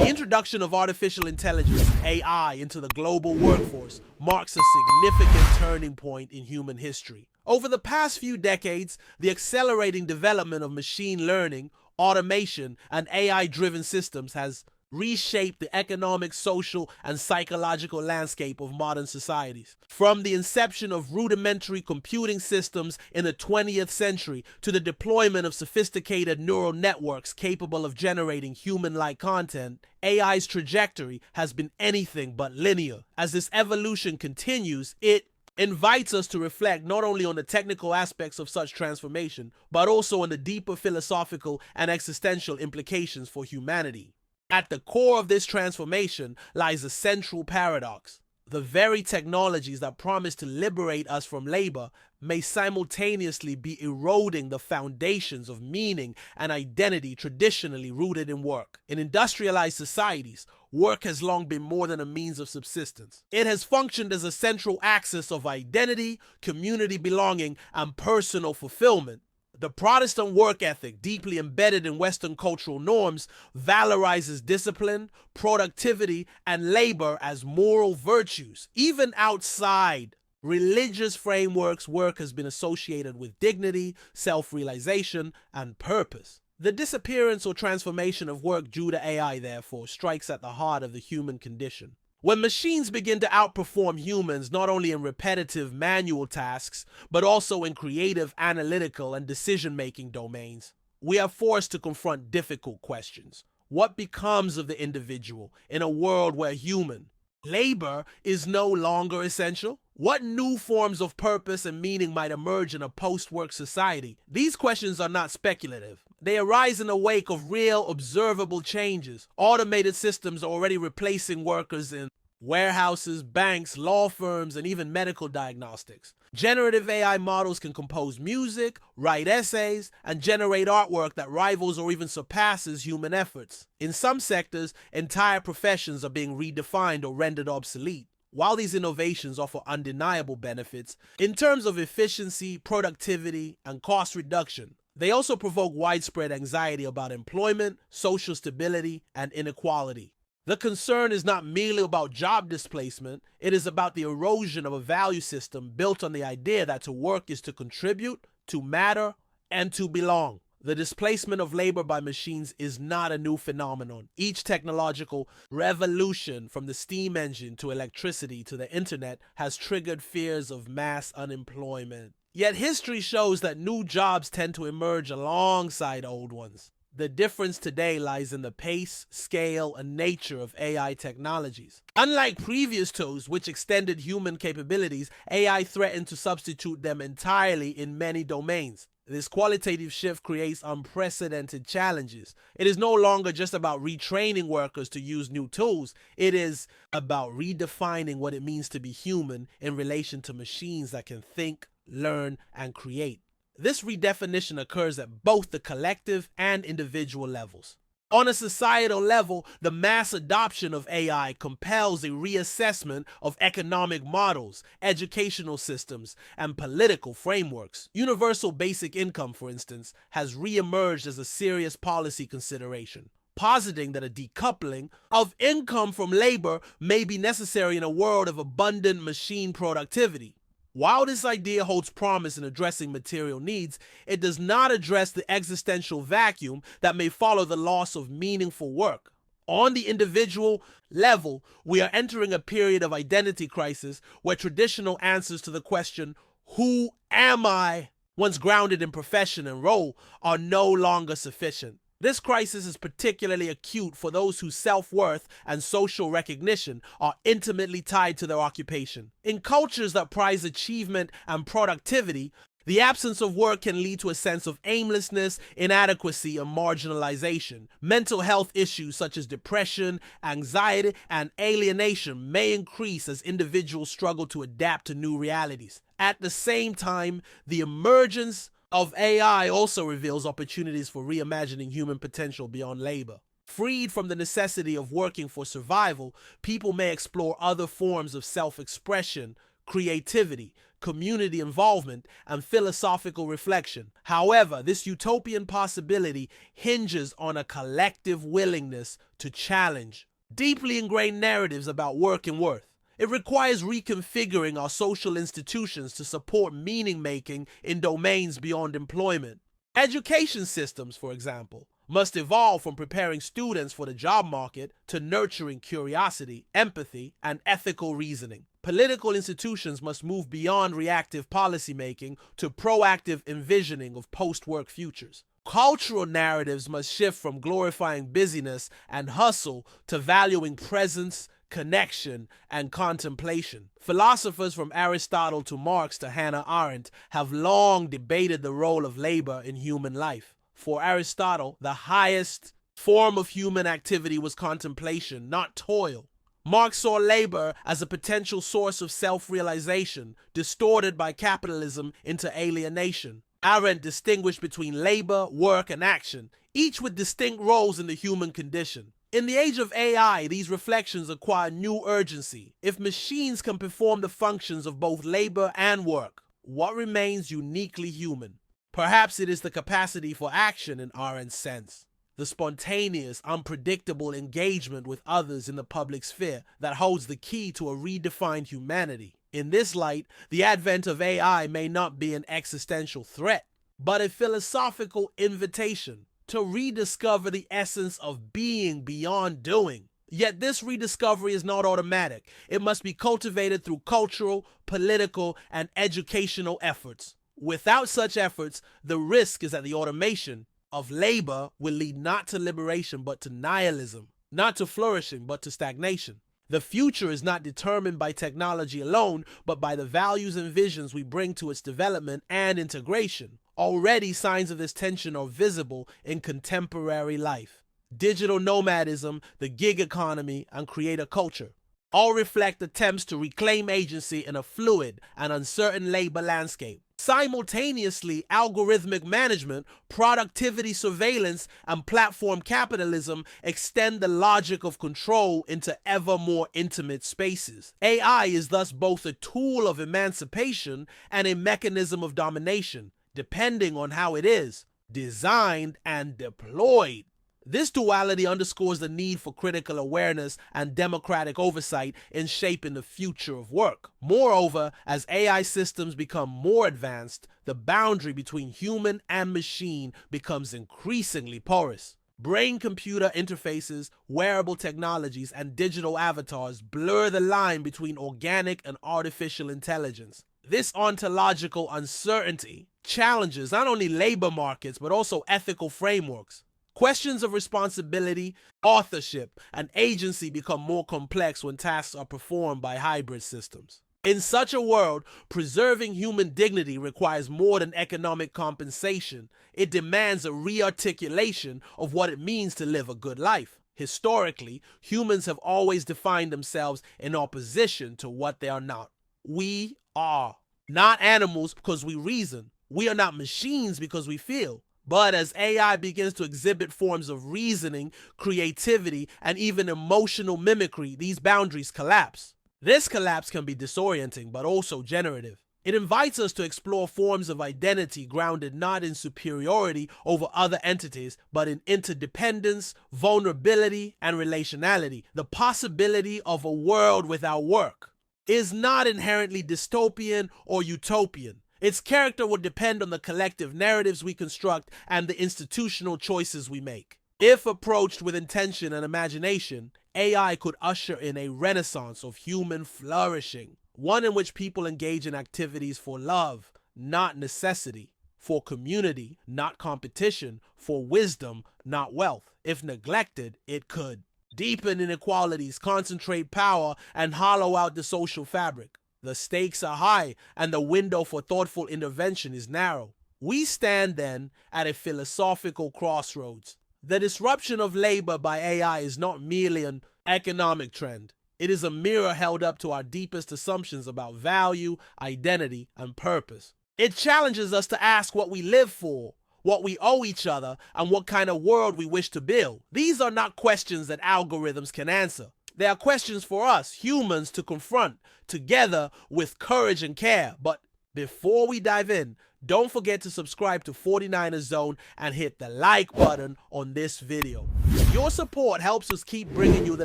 The introduction of artificial intelligence, AI, into the global workforce marks a significant turning point in human history. Over the past few decades, the accelerating development of machine learning, automation, and AI-driven systems has reshaped the economic, social, and psychological landscape of modern societies. From the inception of rudimentary computing systems in the 20th century to the deployment of sophisticated neural networks capable of generating human-like content, AI's trajectory has been anything but linear. As this evolution continues, it invites us to reflect not only on the technical aspects of such transformation, but also on the deeper philosophical and existential implications for humanity. At the core of this transformation lies a central paradox. The very technologies that promise to liberate us from labor may simultaneously be eroding the foundations of meaning and identity traditionally rooted in work. In industrialized societies, work has long been more than a means of subsistence. It has functioned as a central axis of identity, community belonging, and personal fulfillment. The Protestant work ethic, deeply embedded in Western cultural norms, valorizes discipline, productivity, and labor as moral virtues. Even outside religious frameworks, work has been associated with dignity, self-realization, and purpose. The disappearance or transformation of work due to AI, therefore, strikes at the heart of the human condition. When machines begin to outperform humans not only in repetitive manual tasks, but also in creative, analytical, and decision-making domains, we are forced to confront difficult questions. What becomes of the individual in a world where human labor is no longer essential? What new forms of purpose and meaning might emerge in a post-work society? These questions are not speculative. They arise in the wake of real, observable changes. Automated systems are already replacing workers in warehouses, banks, law firms, and even medical diagnostics. Generative AI models can compose music, write essays, and generate artwork that rivals or even surpasses human efforts. In some sectors, entire professions are being redefined or rendered obsolete. While these innovations offer undeniable benefits, in terms of efficiency, productivity, and cost reduction, they also provoke widespread anxiety about employment, social stability, and inequality. The concern is not merely about job displacement, it is about the erosion of a value system built on the idea that to work is to contribute, to matter, and to belong. The displacement of labor by machines is not a new phenomenon. Each technological revolution, from the steam engine to electricity to the internet, has triggered fears of mass unemployment. Yet history shows that new jobs tend to emerge alongside old ones. The difference today lies in the pace, scale, and nature of AI technologies. Unlike previous tools, which extended human capabilities, AI threatened to substitute them entirely in many domains. This qualitative shift creates unprecedented challenges. It is no longer just about retraining workers to use new tools. It is about redefining what it means to be human in relation to machines that can think, learn, and create. This redefinition occurs at both the collective and individual levels. On a societal level, the mass adoption of AI compels a reassessment of economic models, educational systems, and political frameworks. Universal basic income, for instance, has re-emerged as a serious policy consideration, positing that a decoupling of income from labor may be necessary in a world of abundant machine productivity. While this idea holds promise in addressing material needs, it does not address the existential vacuum that may follow the loss of meaningful work. On the individual level, we are entering a period of identity crisis where traditional answers to the question, "Who am I?" once grounded in profession and role, are no longer sufficient. This crisis is particularly acute for those whose self-worth and social recognition are intimately tied to their occupation. In cultures that prize achievement and productivity, the absence of work can lead to a sense of aimlessness, inadequacy, and marginalization. Mental health issues such as depression, anxiety, and alienation may increase as individuals struggle to adapt to new realities. At the same time, the emergence of AI also reveals opportunities for reimagining human potential beyond labor. Freed from the necessity of working for survival, people may explore other forms of self-expression, creativity, community involvement, and philosophical reflection. However, this utopian possibility hinges on a collective willingness to challenge deeply ingrained narratives about work and worth. It requires reconfiguring our social institutions to support meaning-making in domains beyond employment. Education systems, for example, must evolve from preparing students for the job market to nurturing curiosity, empathy, and ethical reasoning. Political institutions must move beyond reactive policymaking to proactive envisioning of post-work futures. Cultural narratives must shift from glorifying busyness and hustle to valuing presence, connection, and contemplation. Philosophers from Aristotle to Marx to Hannah Arendt have long debated the role of labor in human life. For Aristotle, the highest form of human activity was contemplation, not toil. Marx saw labor as a potential source of self-realization, distorted by capitalism into alienation. Arendt distinguished between labor, work, and action, each with distinct roles in the human condition. In the age of AI, these reflections acquire new urgency. If machines can perform the functions of both labor and work, what remains uniquely human? Perhaps it is the capacity for action in Arendt's sense, the spontaneous, unpredictable engagement with others in the public sphere that holds the key to a redefined humanity. In this light, the advent of AI may not be an existential threat, but a philosophical invitation to rediscover the essence of being beyond doing. Yet this rediscovery is not automatic. It must be cultivated through cultural, political, and educational efforts. Without such efforts, the risk is that the automation of labor will lead not to liberation but to nihilism, not to flourishing but to stagnation. The future is not determined by technology alone, but by the values and visions we bring to its development and integration. Already signs of this tension are visible in contemporary life. Digital nomadism, the gig economy, and creator culture all reflect attempts to reclaim agency in a fluid and uncertain labor landscape. Simultaneously, algorithmic management, productivity surveillance, and platform capitalism extend the logic of control into ever more intimate spaces. AI is thus both a tool of emancipation and a mechanism of domination, depending on how it is designed and deployed. This duality underscores the need for critical awareness and democratic oversight in shaping the future of work. Moreover, as AI systems become more advanced, the boundary between human and machine becomes increasingly porous. Brain-computer interfaces, wearable technologies, and digital avatars blur the line between organic and artificial intelligence. This ontological uncertainty challenges not only labor markets but also ethical frameworks. Questions of responsibility, authorship, and agency become more complex when tasks are performed by hybrid systems. In such a world, preserving human dignity requires more than economic compensation. It demands a re-articulation of what it means to live a good life. Historically, humans have always defined themselves in opposition to what they are not. We are not animals because we reason. We are not machines because we feel. But as AI begins to exhibit forms of reasoning, creativity, and even emotional mimicry, these boundaries collapse. This collapse can be disorienting, but also generative. It invites us to explore forms of identity grounded not in superiority over other entities, but in interdependence, vulnerability, and relationality. The possibility of a world without work is not inherently dystopian or utopian. Its character will depend on the collective narratives we construct and the institutional choices we make. If approached with intention and imagination, AI could usher in a renaissance of human flourishing, one in which people engage in activities for love, not necessity, for community, not competition, for wisdom, not wealth. If neglected, it could deepen inequalities, concentrate power, and hollow out the social fabric. The stakes are high, and the window for thoughtful intervention is narrow. We stand, then, at a philosophical crossroads. The disruption of labor by AI is not merely an economic trend. It is a mirror held up to our deepest assumptions about value, identity, and purpose. It challenges us to ask what we live for, what we owe each other, and what kind of world we wish to build. These are not questions that algorithms can answer. They are questions for us, humans, to confront together with courage and care. But Before we dive in, don't forget to subscribe to 49ers Zone and hit the like button on this video. Your support helps us keep bringing you the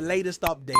latest updates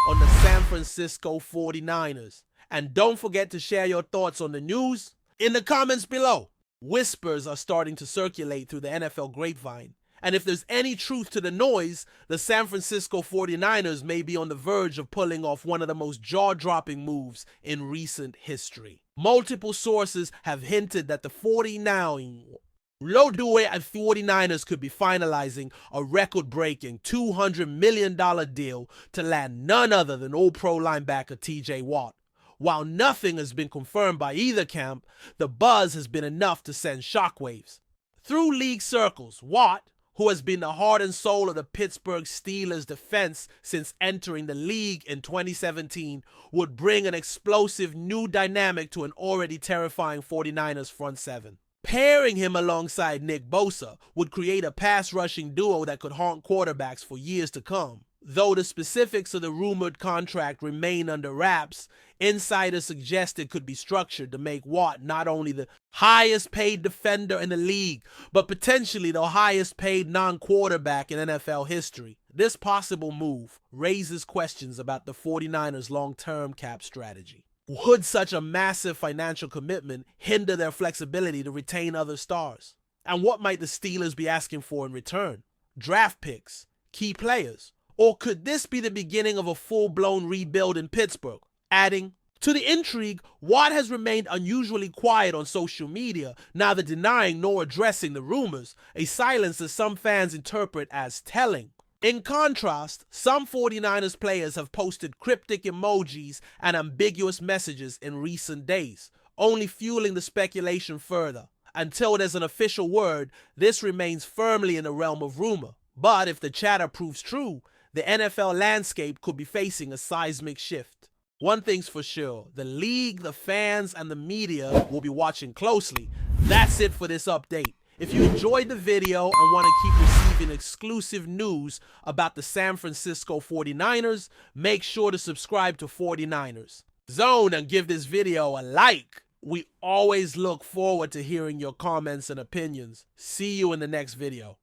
on the San Francisco 49ers. And don't forget to share your thoughts on the news in the comments below. Whispers are starting to circulate through the NFL grapevine. And if there's any truth to the noise, the San Francisco 49ers may be on the verge of pulling off one of the most jaw-dropping moves in recent history. Multiple sources have hinted that the 49ers could be finalizing a record-breaking $200 million deal to land none other than All-Pro linebacker TJ Watt. While nothing has been confirmed by either camp, the buzz has been enough to send shockwaves. Through league circles, Watt, who has been the heart and soul of the Pittsburgh Steelers defense since entering the league in 2017, would bring an explosive new dynamic to an already terrifying 49ers front seven. Pairing him alongside Nick Bosa would create a pass-rushing duo that could haunt quarterbacks for years to come. Though the specifics of the rumored contract remain under wraps, insiders suggest it could be structured to make Watt not only the highest paid defender in the league, but potentially the highest paid non-quarterback in NFL history. This possible move raises questions about the 49ers' long-term cap strategy. Would such a massive financial commitment hinder their flexibility to retain other stars? And what might the Steelers be asking for in return? Draft picks? Key players? Or could this be the beginning of a full-blown rebuild in Pittsburgh? Adding to the intrigue, Watt has remained unusually quiet on social media, neither denying nor addressing the rumors, a silence that some fans interpret as telling. In contrast, some 49ers players have posted cryptic emojis and ambiguous messages in recent days, only fueling the speculation further. Until there's an official word, this remains firmly in the realm of rumor. But if the chatter proves true, the NFL landscape could be facing a seismic shift. One thing's for sure, the league, the fans, and the media will be watching closely. That's it for this update. If you enjoyed the video and want to keep receiving exclusive news about the San Francisco 49ers, make sure to subscribe to 49ers Zone and give this video a like. We always look forward to hearing your comments and opinions. See you in the next video.